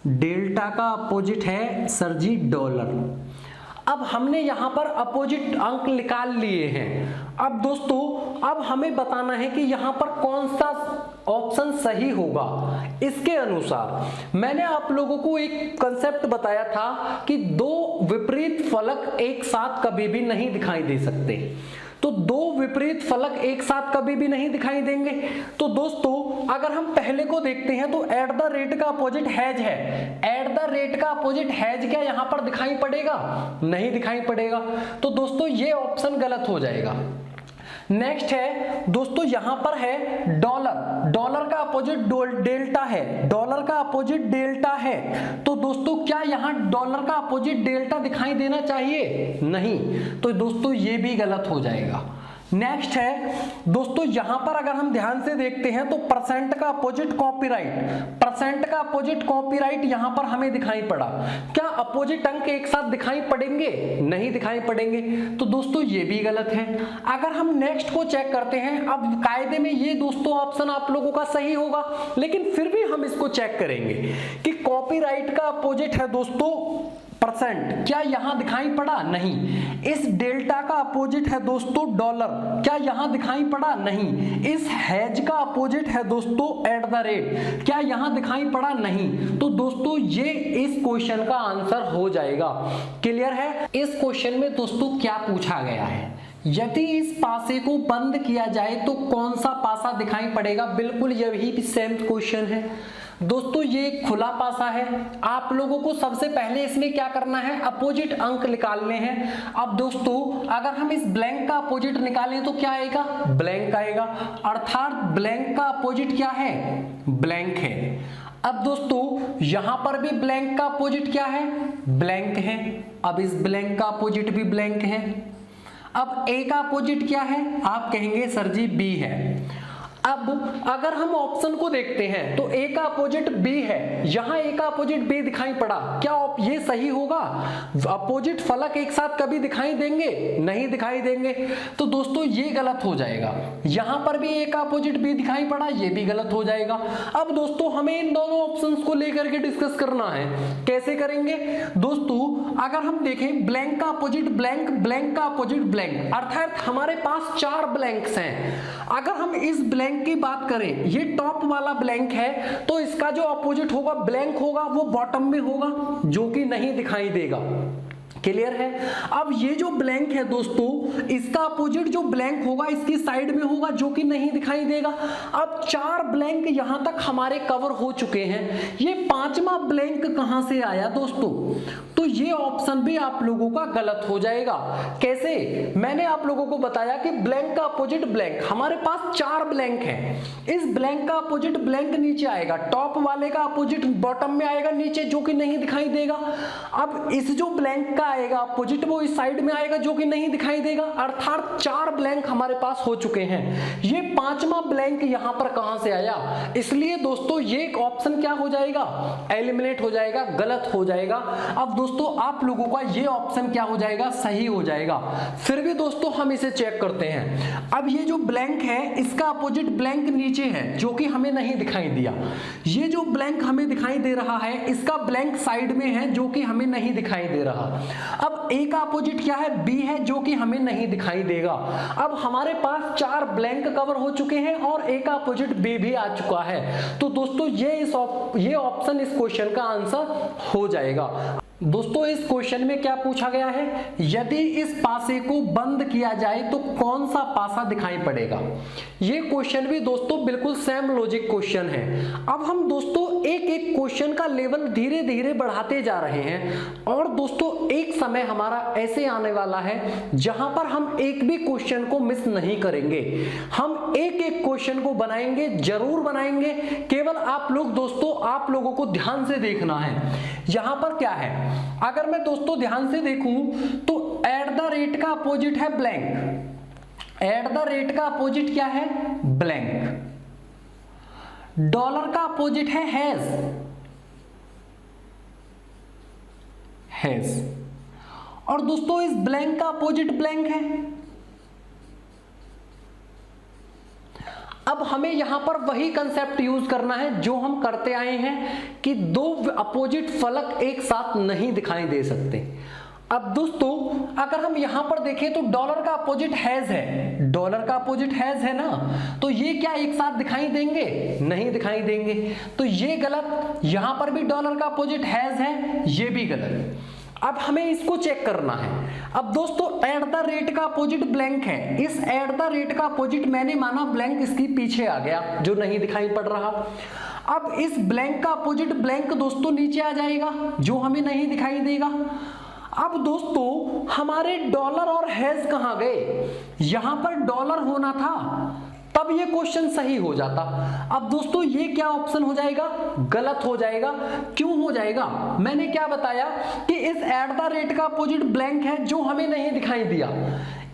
डेल्टा का अपोजिट है सर जी डॉलर। अब हमने यहां पर अपोजिट अंक निकाल लिए हैं। अब दोस्तों अब हमें बताना है कि यहां पर कौन सा ऑप्शन सही होगा। इसके अनुसार मैंने आप लोगों को एक कंसेप्ट बताया था कि 2 विपरीत फलक एक साथ कभी भी नहीं दिखाई दे सकते। तो 2 विपरीत फलक एक साथ कभी भी नहीं दिखाई देंगे। तो दोस्तों अगर हम पहले को देखते हैं तो एट द रेट का अपोजिट हैज है। एट द रेट का अपोजिट हैज क्या यहां पर दिखाई पड़ेगा, नहीं दिखाई पड़ेगा। तो दोस्तों ये ऑप्शन गलत हो जाएगा। नेक्स्ट है दोस्तों यहां पर है डॉलर। डॉलर का अपोजिट डेल्टा है। डॉलर का अपोजिट डेल्टा है। तो दोस्तों क्या यहां डॉलर का अपोजिट डेल्टा दिखाई देना चाहिए, नहीं। तो दोस्तों ये भी गलत हो जाएगा। नेक्स्ट है दोस्तों यहां पर अगर हम ध्यान से देखते हैं तो परसेंट का अपोजिट कॉपीराइट। परसेंट का अपोजिट कॉपीराइट यहां पर हमें दिखाई पड़ा। क्या अपोजिट अंक एक साथ दिखाई पड़ेंगे, नहीं दिखाई पड़ेंगे। तो दोस्तों ये भी गलत है। अगर हम नेक्स्ट को चेक करते हैं, अब कायदे में ये दोस्तों ऑप्शन आप लोगों का सही होगा, लेकिन फिर भी हम इसको चेक करेंगे कि कॉपीराइट का अपोजिट है दोस्तों परसेंट, क्या यहां दिखाई पड़ा, नहीं। इस डेल्टा का अपोजिट है दोस्तों डॉलर, क्या यहां दिखाई पड़ा, नहीं। इस हैज का अपोजिट है दोस्तों एट द रेट, क्या यहां दिखाई पड़ा, नहीं। तो दोस्तों ये इस क्वेश्चन का आंसर हो जाएगा। क्लियर है। इस क्वेश्चन में दोस्तों क्या पूछा गया है, यदि इस पासे को बंद किया जाए तो कौन सा पासा दिखाई पड़ेगा। बिल्कुल यही सेम क्वेश्चन है दोस्तों। ये खुला पासा है। आप लोगों को सबसे पहले इसमें क्या करना है, अपोजिट अंक निकालने हैं। अब दोस्तों अगर हम इस ब्लैंक का अपोजिट निकालें तो क्या आएगा, ब्लैंक आएगा। अर्थात ब्लैंक का अपोजिट क्या है, ब्लैंक है। अब दोस्तों यहां पर भी ब्लैंक का अपोजिट क्या है, ब्लैंक है। अब इस ब्लैंक का अपोजिट भी ब्लैंक है। अब ए का अपोजिट क्या है, आप कहेंगे सर जी बी है। अब अगर हम ऑप्शन को देखते हैं तो ए का अपोजिट बी है। यहां ए का अपोजिट बी दिखाई पड़ा, क्या ये सही होगा। अपोजिट फलक एक साथ कभी दिखाई देंगे, नहीं दिखाई देंगे। तो दोस्तों ये गलत हो जाएगा। यहां पर भी ए का अपोजिट बी दिखाई पड़ा, ये भी गलत हो जाएगा। अब दोस्तों हमें इन दोनों ऑप्शंस को लेकर के डिस्कस करना है। कैसे करेंगे दोस्तों, अगर हम देखें ब्लैंक का अपोजिट ब्लैंक, ब्लैंक का अपोजिट ब्लैंक, अर्थात हमारे पास 4 ब्लैंक्स हैं। अगर हम इस ब्लैंक की बात करें, ये टॉप वाला ब्लैंक है, तो इसका जो अपोजिट होगा ब्लैंक होगा, वो बॉटम में होगा, जो कि नहीं दिखाई देगा। क्लियर है। अब ये जो ब्लैंक है दोस्तों, इसका अपोजिट जो ब्लैंक होगा इसकी साइड में होगा, जो कि नहीं दिखाई देगा। अब 4 ब्लैंक यहां तक हमारे कवर हो चुके हैं। ये 5वां ब्लैंक कहां से आया दोस्तों? तो ये ऑप्शन भी आप लोगों का गलत हो जाएगा। कैसे? मैंने आप लोगों को बताया कि ब्लैंक का अपोजिट ब्लैंक, हमारे पास 4 ब्लैंक हैं। इस ब्लैंक का अपोजिट ब्लैंक नीचे आएगा, टॉप वाले का अपोजिट बॉटम में आएगा नीचे, जो कि नहीं दिखाई देगा। अब इस जो ब्लैंक का आएगा अपोजिट, वो इस साइड में आएगा, जो कि नहीं दिखाई देगा। अर्थात 4 ब्लैंक हमारे पास हो चुके हैं। ये 5वां ब्लैंक यहां पर कहां से आया? इसलिए दोस्तों ये ऑप्शन क्या हो जाएगा? एलिमिनेट हो जाएगा, गलत हो जाएगा। अब दोस्तों आप लोगों का ये ऑप्शन क्या हो जाएगा? सही हो जाएगा। फिर भी दोस्तों हम इसे चेक करते हैं। अब ये जो ब्लैंक है इसका अपोजिट ब्लैंक नीचे है, जो कि हमें नहीं दिखाई दिया। ये जो ब्लैंक हमें दिखाई दे रहा है इसका ब्लैंक साइड में है, जो कि हमें नहीं दिखाई दे रहा। अब ए का अपोजिट क्या है? बी है, जो कि हमें नहीं दिखाई देगा। अब हमारे पास 4 ब्लैंक कवर हो चुके हैं और ए का अपोजिट बी भी आ चुका है। तो दोस्तों ये ऑप्शन इस क्वेश्चन का आंसर हो जाएगा। दोस्तों इस क्वेश्चन में क्या पूछा गया है? यदि इस पासे को बंद किया जाए तो कौन सा पासा दिखाई पड़ेगा? ये क्वेश्चन भी दोस्तों बिल्कुल सेम लॉजिक क्वेश्चन है। अब हम दोस्तों एक एक क्वेश्चन का लेवल धीरे धीरे बढ़ाते जा रहे हैं और दोस्तों एक समय हमारा ऐसे आने वाला है जहां पर हम एक भी क्वेश्चन को मिस नहीं करेंगे। हम एक एक क्वेश्चन को बनाएंगे, जरूर बनाएंगे। केवल आप लोग दोस्तों, आप लोगों को ध्यान से देखना है। यहां पर क्या है? अगर मैं दोस्तों ध्यान से देखूं तो एट द रेट का अपोजिट है ब्लैंक। एट द रेट का अपोजिट क्या है? ब्लैंक। डॉलर का अपोजिट है हैज। हैज। और दोस्तों इस ब्लैंक का अपोजिट ब्लैंक है। अब हमें यहां पर वही कंसेप्ट यूज करना है जो हम करते आए हैं कि 2 अपोजिट फलक एक साथ नहीं दिखाई दे सकते। अब दोस्तों अगर हम यहां पर देखें तो डॉलर का अपोजिट हैज है, डॉलर का अपोजिट हैज है ना, तो ये क्या एक साथ दिखाई देंगे? नहीं दिखाई देंगे। तो ये गलत। यहां पर भी डॉलर का अपोजिट हैज है, ये भी गलत। अब हमें इसको चेक करना है। अब दोस्तों एट द रेट का अपोजिट ब्लैंक है। इस एट द रेट का अपोजिट मैंने माना ब्लैंक इसकी पीछे आ गया, जो नहीं दिखाई पड़ रहा। अब इस ब्लैंक का अपोजिट ब्लैंक दोस्तों नीचे आ जाएगा, जो हमें नहीं दिखाई देगा। अब दोस्तों हमारे डॉलर और हैज कहां गए? यहां पर डॉलर होना था, तब ये क्वेश्चन सही हो जाता। अब दोस्तों ये क्या ऑप्शन हो जाएगा? गलत हो जाएगा। क्यों हो जाएगा? मैंने क्या बताया कि इस एट द रेट का अपोजिट ब्लैंक है, जो हमें नहीं दिखाई दिया।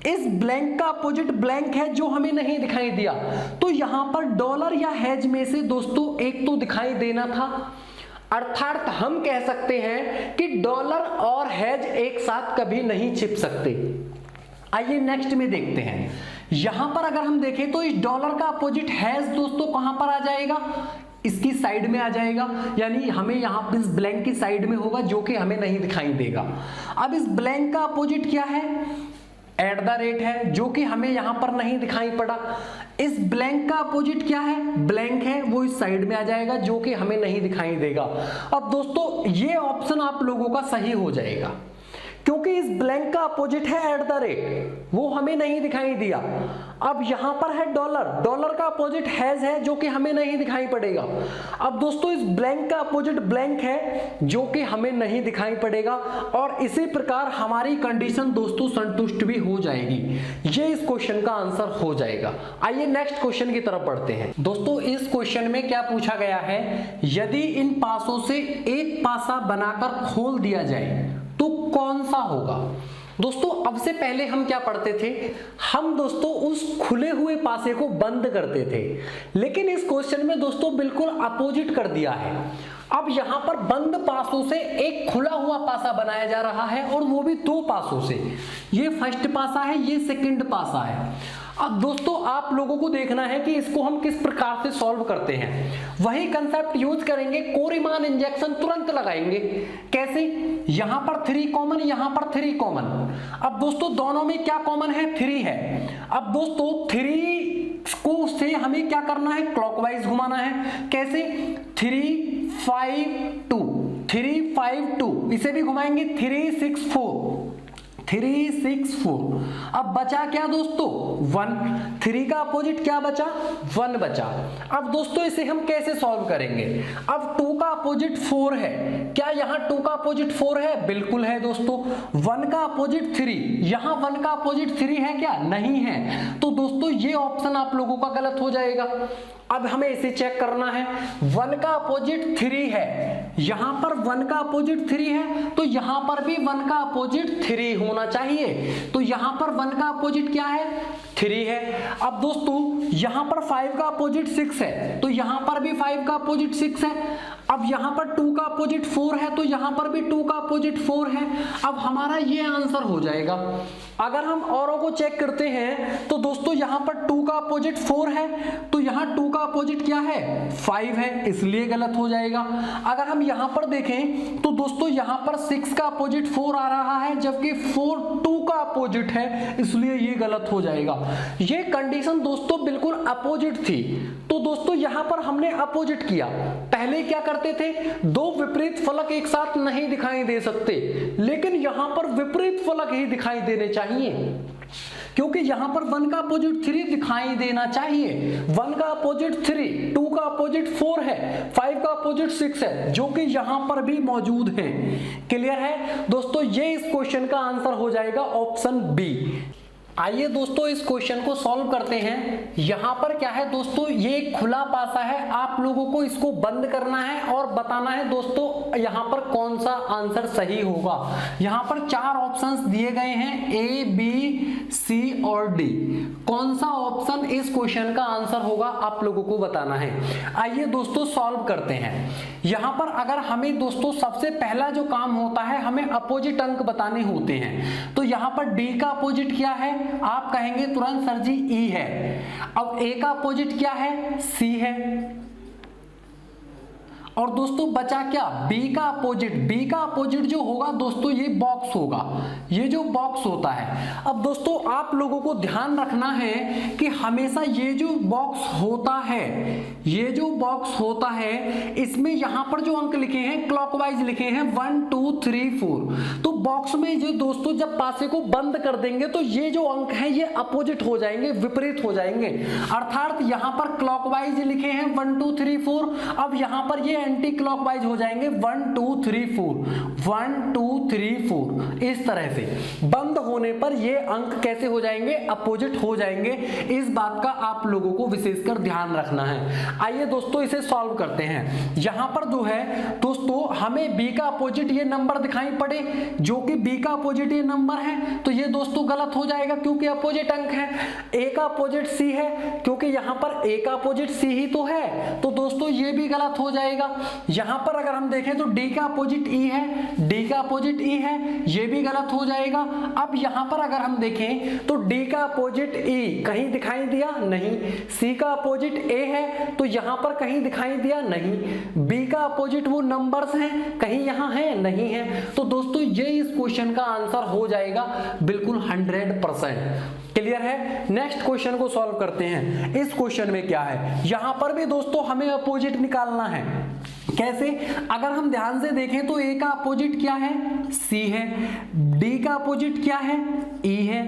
इस ब्लैंक का अपोजिट ब्लैंक है, जो हमें नहीं दिखाई दिया। तो यहां पर डॉलर या हैज में से दोस्तों एक तो दिखाई देना था। अर्थात हम कह सकते हैं कि डॉलर और हैज एक साथ कभी नहीं छिप सकते। आइए नेक्स्ट में देखते हैं। यहां पर अगर हम देखें तो इस डॉलर का अपोजिट हैज दोस्तों कहां पर आ जाएगा? इसकी साइड में आ जाएगा, यानी हमें यहां पर इस ब्लैंक की साइड में होगा, जो कि हमें नहीं दिखाई देगा। अब इस ब्लैंक का अपोजिट क्या है? एट द रेट है, जो कि हमें यहां पर नहीं दिखाई पड़ा। इस ब्लैंक का अपोजिट क्या है? ब्लैंक है, वो इस साइड में आ जाएगा, जो कि हमें नहीं दिखाई देगा। अब दोस्तों ये ऑप्शन आप लोगों का सही हो जाएगा, क्योंकि इस ब्लैंक का अपोजिट है एट द रेट, वो हमें नहीं दिखाई दिया। अब यहां पर है डॉलर, डॉलर का अपोजिट हैज है, जो कि हमें नहीं दिखाई पड़ेगा। अब दोस्तों इस ब्लैंक का अपोजिट ब्लैंक है, जो कि हमें नहीं दिखाई पड़ेगा। और इसी प्रकार हमारी कंडीशन दोस्तों संतुष्ट भी हो जाएगी। ये इस क्वेश्चन का आंसर हो जाएगा। आइए नेक्स्ट क्वेश्चन की तरफ बढ़ते हैं। दोस्तों इस क्वेश्चन में क्या पूछा गया है? यदि इन पासों से एक पासा बनाकर खोल दिया जाए तो कौन सा होगा? दोस्तों अब से पहले हम क्या पढ़ते थे? हम दोस्तों उस खुले हुए पासे को बंद करते थे, लेकिन इस क्वेश्चन में दोस्तों बिल्कुल अपोजिट कर दिया है। अब यहां पर बंद पासों से एक खुला हुआ पासा बनाया जा रहा है, और वो भी 2 पासों से। ये फर्स्ट पासा है, ये सेकंड पासा है। अब दोस्तों आप लोगों को देखना है कि इसको हम किस प्रकार से सॉल्व करते हैं। वही कंसेप्ट यूज करेंगे, कोरीमान इंजेक्शन तुरंत लगाएंगे। कैसे? यहां पर 3 कॉमन, यहां पर 3 कॉमन। अब दोस्तों दोनों में क्या कॉमन है? 3 है। अब दोस्तों 3 को से हमें क्या करना है? क्लॉकवाइज घुमाना है। कैसे? 3 5 2, 3 5 2, इसे भी घुमाएंगे 3 6 4। 3 6 4। अब बचा क्या दोस्तों 1, 3 का अपोजिट क्या बचा 1 बचा। अब दोस्तों इसे हम कैसे सॉल्व करेंगे, अब 2 का अपोजिट 4 है, क्या यहाँ 2 का अपोजिट 4 है, बिल्कुल है दोस्तों। 1 का अपोजिट 3, यहाँ 1 का अपोजिट 3 है क्या, नहीं है। तो दोस्तों ये ऑप्शन आप लोगों का गलत हो जाएगा। अब हमें इसे चेक करना है, 1 का अपोजिट 3 है, यहां पर 1 का अपोजिट 3 है तो यहां पर भी 1 का अपोजिट 3 होना चाहिए। तो यहां पर 1 का अपोजिट क्या है 3 है। अब दोस्तों यहां पर 5 का अपोजिट 6 है तो यहां पर भी 5 का अपोजिट 6 है। अब यहां पर 2 का अपोजिट 4 है तो यहां पर भी 2 का अपोजिट 4 है। अब हमारा ये आंसर हो जाएगा। अगर हम औरों को चेक करते हैं तो दोस्तों यहां पर 2 का अपोजिट 4 है तो यहां 2 का अपोजिट क्या है 5 है, इसलिए गलत हो जाएगा। अगर हम यहां पर देखें तो दोस्तों यहां पर 6 का अपोजिट 4 आ रहा है जबकि 4 2 का अपोजिट है, इसलिए ये गलत हो जाएगा। ये कंडीशन दोस्तों बिल्कुल अपोजिट थी। तो दोस्तों यहां पर हमने अपोजिट किया। पहले क्या करते थे, दो विपरीत फलक एक साथ नहीं दिखाई दे सकते, लेकिन यहां पर विपरीत फलक ही दिखाई देने चाहिए क्योंकि यहां पर 1 का अपोजिट 3 दिखाई देना चाहिए। 1 का अपोजिट 3, 2 का अपोजिट 4 है, 5 का अपोजिट 6 है, जो कि यहां पर भी मौजूद है। क्लियर है दोस्तों, ये इस क्वेश्चन का आंसर हो जाएगा ऑप्शन बी। आइए दोस्तों इस क्वेश्चन को सॉल्व करते हैं। यहां पर क्या है दोस्तों, ये एक खुला पासा है, आप लोगों को इसको बंद करना है और बताना है दोस्तों यहां पर कौन सा आंसर सही होगा। यहां पर 4 ऑप्शंस दिए गए हैं ए, बी, सी और डी। कौन सा ऑप्शन इस क्वेश्चन का आंसर होगा आप लोगों को बताना है। आइए दोस्तों सॉल्व करते हैं। यहां पर अगर हमें दोस्तों सबसे पहला जो काम होता है, हमें अपोजिट अंक बताने होते हैं। तो यहां पर डी का अपोजिट क्या है, आप कहेंगे तुरंत सर जी ई है। अब ए का अपोजिट क्या है, सी है। और दोस्तों बचा क्या, बी का अपोजिट। बी का अपोजिट जो होगा दोस्तों ये बॉक्स होगा, ये जो बॉक्स होता है। अब दोस्तों आप लोगों को ध्यान रखना है कि हमेशा ये जो बॉक्स होता है, ये जो बॉक्स होता है, इसमें यहां पर जो अंक लिखे हैं क्लॉकवाइज लिखे हैं 1 2 3 4। तो बॉक्स में जो दोस्तों जब पासे को बंद कर देंगे तो ये जो अंक हैं ये अपोजिट हो जाएंगे, विपरीत हो जाएंगे। अर्थात यहां पर क्लॉकवाइज लिखे हैं 1 2 3 4, अब यहां पर ये एंटी क्लॉकवाइज हो जाएंगे 1 2 3 4 1 2 3 4। इस तरह से बंद होने पर ये अंक कैसे हो जाएंगे, अपोजिट हो जाएंगे। इस बात का आप लोगों को विशेषकर ध्यान रखना है। आइए दोस्तों इसे सॉल्व करते हैं। यहां पर जो है दोस्तों हमें बी का अपोजिट ये नंबर दिखाई पड़े, जो कि बी का अपोजिट ये नंबर है, तो ये दोस्तों गलत हो जाएगा क्योंकि अपोजिट अंक है। ए का अपोजिट सी है क्योंकि यहां पर ए का अपोजिट सी ही तो है, तो दोस्तों ये भी गलत हो जाएगा। यहां पर अगर हम देखें तो डी का अपोजिट ई है, डी का अपोजिट ई है, ये भी गलत हो जाएगा। अब यहां पर अगर हम देखें तो डी का अपोजिट ई कहीं दिखाई दिया नहीं, सी का अपोजिट ए है तो यहां पर कहीं दिखाई दिया नहीं, बी का अपोजिट वो नंबर्स हैं कहीं यहां है नहीं है। तो दोस्तों ये इस क्वेश्चन का आंसर हो जाएगा बिल्कुल 100%। क्लियर है। नेक्स्ट क्वेश्चन को सॉल्व करते हैं। इस क्वेश्चन में क्या है, यहां पर भी दोस्तों हमें अपोजिट निकालना है। कैसे, अगर हम ध्यान से देखें तो ए का अपोजिट क्या है, सी है, डी का अपोजिट क्या है, ई है।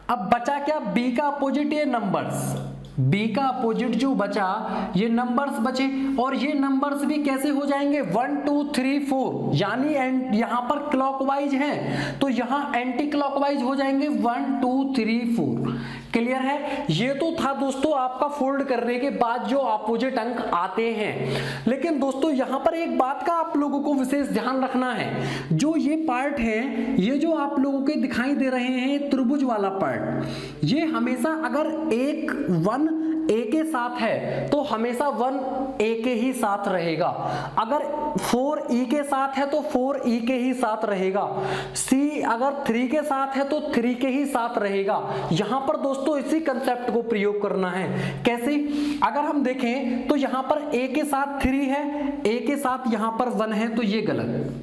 अब बचा क्या, बी का अपोजिट ये नंबर्स, बी का अपोजिट जो बचा ये नंबर्स बचे, और ये नंबर्स भी कैसे हो जाएंगे 1 2 3 4, यानी यहां पर क्लॉकवाइज हैं तो यहां एंटी क्लॉकवाइज हो जाएंगे 1 2 3 4। क्लियर है। ये तो था दोस्तों आपका फोल्ड करने के बाद जो अपोजिट अंक आते हैं, लेकिन दोस्तों यहां पर एक बात का आप लोगों को विशेष ध्यान रखना है। जो ये पार्ट है, ये जो आप लोगों के दिखाई दे रहे हैं त्रिभुज वाला पार्ट, ये हमेशा अगर एक 1 ए के साथ है तो हमेशा 1 ए के ही साथ रहेगा, अगर 4 ई के साथ है तो 4 ई के ही साथ रहेगा, सी अगर 3 के साथ है तो 3 के ही साथ रहेगा। यहां पर दोस्तों इसी कंसेप्ट को प्रयोग करना है। कैसे, अगर हम देखें तो यहां पर ए के साथ 3 है, ए के साथ यहां पर 1 है, तो ये गलत।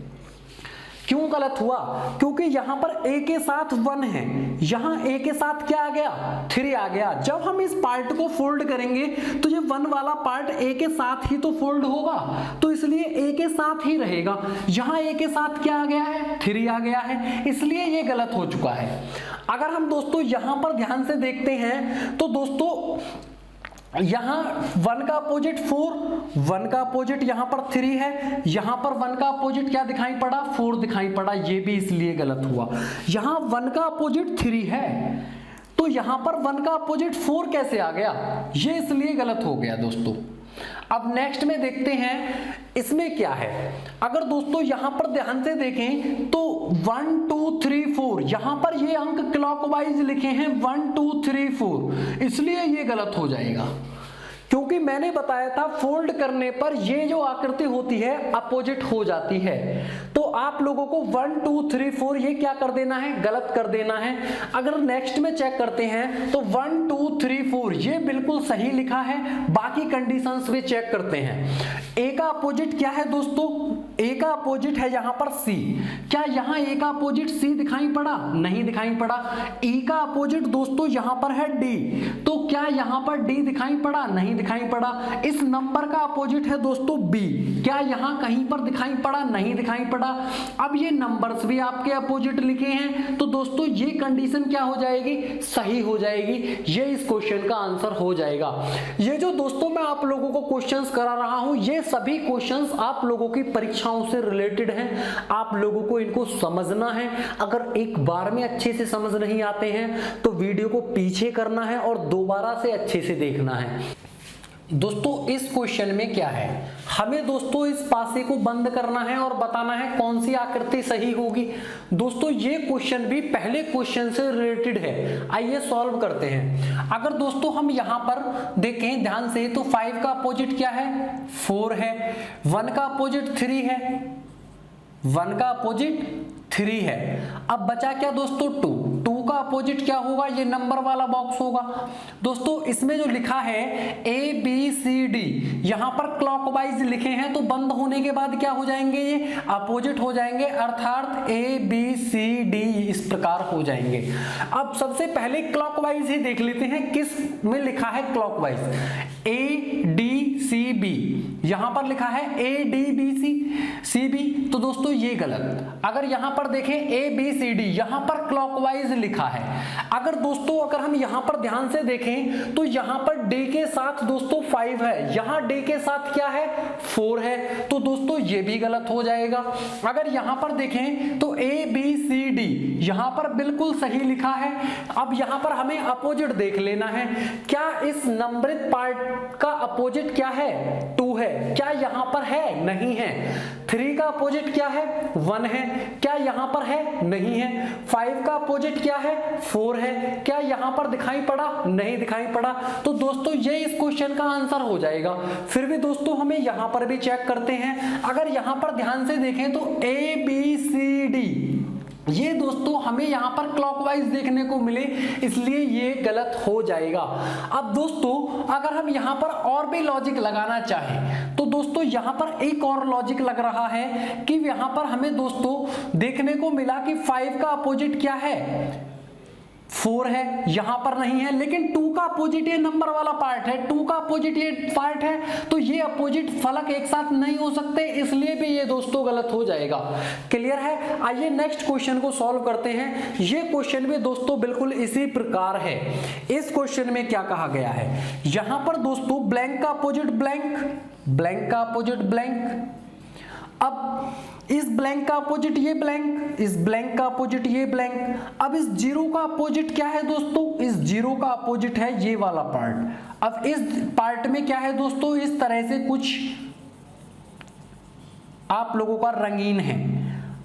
क्यों गलत हुआ? क्योंकि यहां पर a के साथ 1 है, यहां a के साथ क्या आ गया? 3 आ गया। जब हम इस पार्ट को फोल्ड करेंगे तो ये 1 वाला पार्ट a के साथ ही तो फोल्ड होगा, तो इसलिए a के साथ ही रहेगा। यहां a के साथ क्या आ गया है? 3 आ गया है, इसलिए ये गलत हो चुका है। अगर हम दोस्तों यहां पर ध्यान से देखते हैं तो दोस्तों यहां 1 का अपोजिट 4, 1 का अपोजिट यहां पर 3 है, यहां पर 1 का अपोजिट क्या दिखाई पड़ा? 4 दिखाई पड़ा। ये भी इसलिए गलत हुआ। यहां 1 का अपोजिट 3 है, तो यहां पर 1 का अपोजिट 4 कैसे आ गया? ये इसलिए गलत हो गया दोस्तों। अब नेक्स्ट में देखते हैं इसमें क्या है। अगर दोस्तों यहां पर ध्यान से देखें तो 1 2 3 4 यहां पर ये अंक क्लॉकवाइज लिखे हैं 1 2 3 4, इसलिए ये गलत हो जाएगा। क्योंकि मैंने बताया था फोल्ड करने पर ये जो आकृति होती है अपोजिट हो जाती है, तो आप लोगों को 1 2 3 4 ये क्या कर देना है? गलत कर देना है। अगर नेक्स्ट में चेक करते हैं तो 1 2 3 4 ये बिल्कुल सही लिखा है। बाकी कंडीशंस भी चेक करते हैं। a का अपोजिट क्या है दोस्तों? a का अपोजिट है यहां पर c। क्या यहां a का अपोजिट c दिखाई पड़ा? नहीं दिखाई पड़ा। e का अपोजिट दोस्तों यहां पर है d, तो क्या यहां पर d दिखाई पड़ा? नहीं दिखाई पड़ा। इस नंबर का अपोजिट है दोस्तों b, क्या यहां कहीं पर दिखाई पड़ा? नहीं दिखाई पड़ा। अब ये नंबर्स भी आपके अपोजिट लिखे हैं, तो दोस्तों ये कंडीशन क्या हो जाएगी? सही हो जाएगी। ये इस क्वेश्चन का आंसर हो जाएगा। ये जो दोस्तों मैं आप लोगों को क्वेश्चंस करा रहा हूं, ये सभी क्वेश्चंस आप लोगों की परीक्षाओं से रिलेटेड हैं। आप लोगों को इनको समझना है। अगर एक बार में अच्छे से समझ नहीं आते हैं तो वीडियो को पीछे करना है और दोबारा से अच्छे से देखना है। दोस्तों इस क्वेश्चन में क्या है, हमें दोस्तों इस पासे को बंद करना है और बताना है कौन सी आकृति सही होगी। दोस्तों ये क्वेश्चन भी पहले क्वेश्चन से रिलेटेड है, आइए सॉल्व करते हैं। अगर दोस्तों हम यहां पर देखें ध्यान से तो 5 का अपोजिट क्या है? 4 है। 1 का अपोजिट 3 है, 1 का अपोजिट 3 है। अब बचा क्या दोस्तों? 2 का अपोजिट क्या होगा? ये नंबर वाला बॉक्स होगा। दोस्तों इसमें जो लिखा है ए बी सी डी, यहां पर क्लॉकवाइज लिखे हैं, तो बंद होने के बाद क्या हो जाएंगे? ये अपोजिट हो जाएंगे, अर्थात ए बी सी डी इस प्रकार हो जाएंगे। अब सबसे पहले क्लॉकवाइज ही देख लेते हैं किस में लिखा है clockwise. A D C B, यहां पर लिखा है A D B C B, तो दोस्तों ये गलत। अगर यहां पर देखें ए बी सी डी, यहां पर क्लॉकवाइज लिखा है। अगर दोस्तों अगर हम यहां पर ध्यान से देखें तो यहां पर डी के साथ दोस्तों 5 है, यहां डी के साथ क्या है? 4 है, तो दोस्तों ये भी गलत हो जाएगा। अगर यहां पर देखें तो ए बी सी डी यहां पर बिल्कुल सही लिखा है। अब यहां पर हमें अपोजिट देख लेना है। क्या इस नंबरित पार्ट का अपोजिट क्या है? 2 है। क्या यहां पर है? नहीं है। 3 का अपोजिट क्या है? 1 है। क्या यहां पर है? नहीं है। 5 का अपोजिट क्या है? 4 है। क्या यहां पर दिखाई पड़ा? नहीं दिखाई पड़ा। तो दोस्तों ये इस क्वेश्चन का आंसर हो जाएगा। फिर भी दोस्तों हमें यहां पर भी चेक करते हैं। अगर यहां पर ध्यान से देखें तो ए बी सी डी ये दोस्तों हमें यहां पर क्लॉकवाइज देखने को मिले, इसलिए ये गलत हो जाएगा। अब दोस्तों अगर हम यहां पर और भी लॉजिक लगाना चाहें तो दोस्तों यहां पर एक और लॉजिक लग रहा है कि यहां पर हमें दोस्तों देखने को मिला कि 5 का अपोजिट क्या है? 4 है, यहां पर नहीं है। लेकिन 2 का अपोजिट ये नंबर वाला पार्ट है, 2 का अपोजिट ये पार्ट है, तो ये अपोजिट फलक एक साथ नहीं हो सकते, इसलिए भी ये दोस्तों गलत हो जाएगा। क्लियर है? आइए नेक्स्ट क्वेश्चन को सॉल्व करते हैं। ये क्वेश्चन भी दोस्तों बिल्कुल इसी प्रकार है। इस क्वेश्चन में क्या कहा गया है? यहां पर दोस्तों ब्लैंक का अपोजिट ब्लैंक, ब्लैंक का अपोजिट ब्लैंक। अब इस ब्लैंक का अपोजिट ये ब्लैंक, इस ब्लैंक का अपोजिट ये ब्लैंक। अब इस जीरो का अपोजिट क्या है दोस्तों? इस जीरो का अपोजिट है ये वाला पार्ट। अब इस पार्ट में क्या है दोस्तों? इस तरह से कुछ आप लोगों का रंगीन है।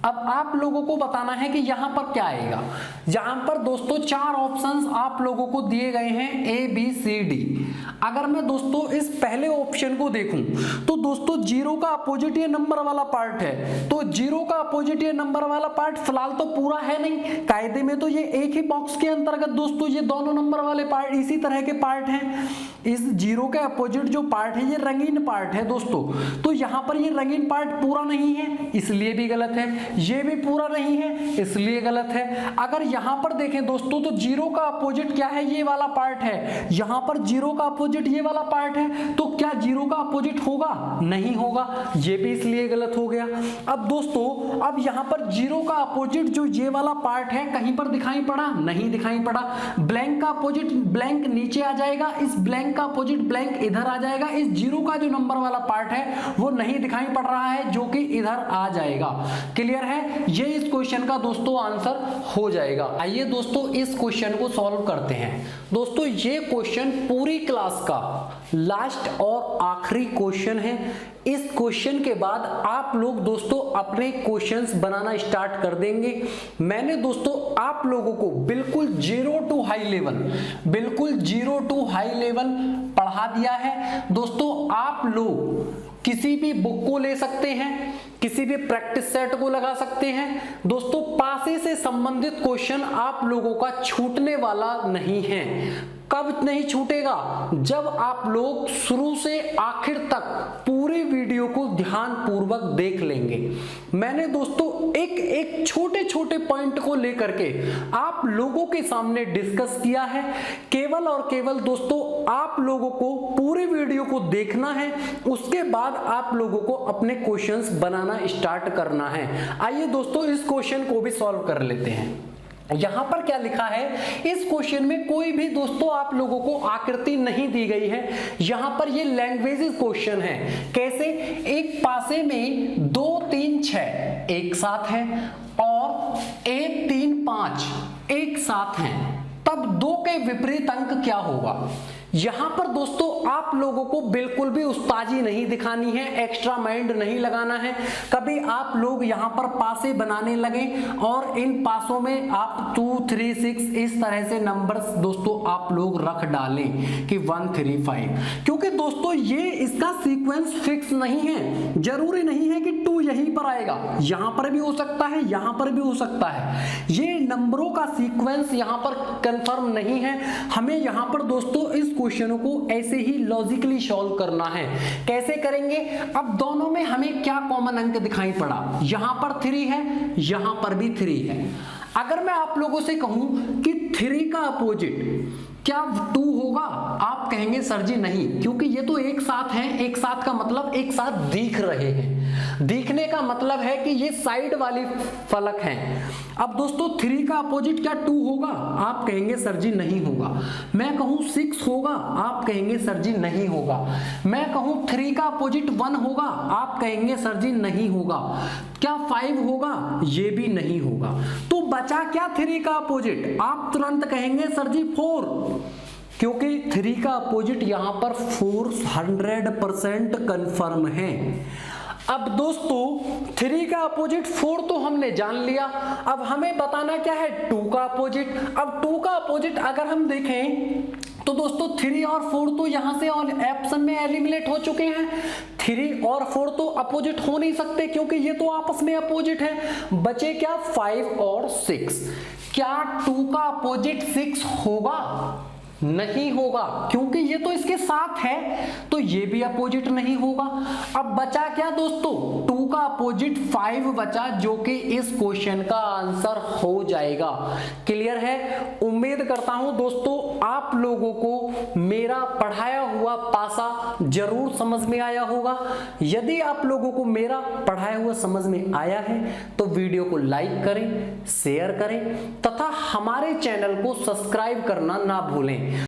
अब आप लोगों को बताना है कि यहां पर क्या आएगा। यहां पर दोस्तों 4 ऑप्शंस आप लोगों को दिए गए हैं ए बी सी डी। अगर मैं दोस्तों इस पहले ऑप्शन को देखूं तो दोस्तों 0 का अपोजिट ये नंबर वाला पार्ट है, तो 0 का अपोजिट ये नंबर वाला पार्ट फिलहाल तो पूरा है नहीं, कायदे में तो ये एक ही बॉक्स के अंतर्गत दोस्तों ये दोनों नंबर वाले पार्ट इसी तरह के पार्ट हैं। इस जीरो के अपोजिट जो पार्ट है ये रंगीन पार्ट है दोस्तों, तो यहां पर ये रंगीन पार्ट पूरा नहीं है इसलिए भी गलत है, ये भी पूरा नहीं है इसलिए गलत है। अगर यहां पर देखें दोस्तों तो जीरो का अपोजिट क्या है, ये वाला पार्ट है, यहां पर जीरो का अपोजिट ये वाला पार्ट है, तो क्या जीरो का अपोजिट होगा, नहीं होगा, ये भी इसलिए गलत हो गया। अब दोस्तों अब यहां पर जीरो का अपोजिट जो ये वाला पार्ट है कहीं पर दिखाई पड़ा, नहीं दिखाई पड़ा। ब्लैंक का अपोजिट ब्लैंक नीचे आ जाएगा, इस ब्लैंक का अपोजिट ब्लैंक इधर आ जाएगा, इस जीरो का जो नंबर वाला पार्ट है वो नहीं दिखाई पड़ रहा है जो कि इधर आ जाएगा। क्लियर है, ये इस क्वेश्चन का दोस्तों आंसर हो जाएगा। आइए दोस्तों इस क्वेश्चन को सॉल्व करते हैं। दोस्तों ये क्वेश्चन पूरी क्लास का लास्ट और आखिरी क्वेश्चन है। इस क्वेश्चन के बाद आप लोग दोस्तों अपने क्वेश्चंस बनाना स्टार्ट कर देंगे। मैंने दोस्तों आप लोगों को बिल्कुल जीरो टू हाई लेवल पढ़ा दिया है। दोस्तों आप लोग किसी भी बुक को ले सकते हैं, किसी भी प्रैक्टिस सेट को लगा सकते हैं। दोस्तों पासे से संबंधित क्वेश्चन आप लोगों का छूटने वाला नहीं है। कब नहीं छूटेगा, जब आप लोग शुरू से आखिर तक पूरे वीडियो को ध्यान पूर्वक देख लेंगे। मैंने दोस्तों एक छोटे छोटे पॉइंट को लेकर के आप लोगों के सामने डिस्कस किया है। केवल और केवल दोस्तों आप लोगों को पूरे वीडियो को देखना है, उसके बाद आप लोगों को अपने क्वेश्चंस बनाना स्टार्ट करना है। आइए दोस्तों इस क्वेश्चन को भी सॉल्व कर लेते हैं। यहां पर क्या लिखा है, इस क्वेश्चन में कोई भी दोस्तों आप लोगों को आकृति नहीं दी गई है। यहां पर ये लैंग्वेजेस क्वेश्चन है। कैसे, एक पासे में 2 3 6 एक साथ है और 1 3 5 एक साथ हैं, तब 2 के विपरीत अंक क्या होगा। यहां पर दोस्तों आप लोगों को बिल्कुल भी उस्तादी नहीं दिखानी है, एक्स्ट्रा माइंड नहीं लगाना है। कभी आप लोग यहां पर पासे बनाने लगे और इन पासों में आप 2 3 6 इस तरह से नंबर्स दोस्तों आप लोग रख डालें कि 1 3 5, क्योंकि दोस्तों ये इसका सीक्वेंस फिक्स नहीं है। जरूरी नहीं है कि 2 यहीं पर आएगा, यहां पर भी हो सकता है, यहां पर भी हो सकता है। ये नंबरों का सीक्वेंस यहां पर कंफर्म नहीं है। हमें यहां पर दोस्तों इस क्वेश्चनों को ऐसे ही लॉजिकली सॉल्व करना है। कैसे करेंगे, अब दोनों में हमें क्या कॉमन अंक दिखाई पड़ा, यहां पर 3 है, यहां पर भी 3 है। अगर मैं आप लोगों से कहूं कि 3 का अपोजिट क्या 2 होगा, आप कहेंगे सर जी नहीं, क्योंकि ये तो एक साथ हैं। एक साथ का मतलब एक साथ दिख रहे हैं, दिखने का मतलब है कि ये साइड वाली फलक हैं। अब दोस्तों 3 का अपोजिट क्या 2 होगा, आप कहेंगे सर जी नहीं होगा। मैं कहूं 6 होगा, आप कहेंगे सर जी नहीं होगा। मैं कहूं 3 का अपोजिट 1 होगा, आप कहेंगे सर जी नहीं होगा। क्या 5 होगा, ये भी नहीं होगा। तो बचा क्या 3 का अपोजिट, आप तुरंत कहेंगे सर जी 4, क्योंकि 3 का अपोजिट यहां पर 400% कंफर्म है। अब दोस्तों 3 का अपोजिट 4 तो हमने जान लिया, अब हमें बताना क्या है 2 का अपोजिट। अब 2 का अपोजिट अगर हम देखें तो दोस्तों 3 और 4 तो यहां से ऑप्शन में एलिमिनेट हो चुके हैं। 3 और 4 तो अपोजिट हो नहीं सकते क्योंकि ये तो आपस में अपोजिट है। बचे क्या 5 और 6। क्या 2 का अपोजिट 6 होगा, नहीं होगा, क्योंकि ये तो इसके साथ है, तो ये भी अपोजिट नहीं होगा। अब बचा क्या दोस्तों 2 का अपोजिट 5 बचा, जो कि इस क्वेश्चन का आंसर हो जाएगा। क्लियर है, उम्मीद करता हूं दोस्तों आप लोगों को मेरा पढ़ाया हुआ पासा जरूर समझ में आया होगा। यदि आप लोगों को मेरा पढ़ाया हुआ समझ में आया है तो वीडियो को लाइक करें, शेयर करें तथा हमारे चैनल को सब्सक्राइब करना ना भूलें।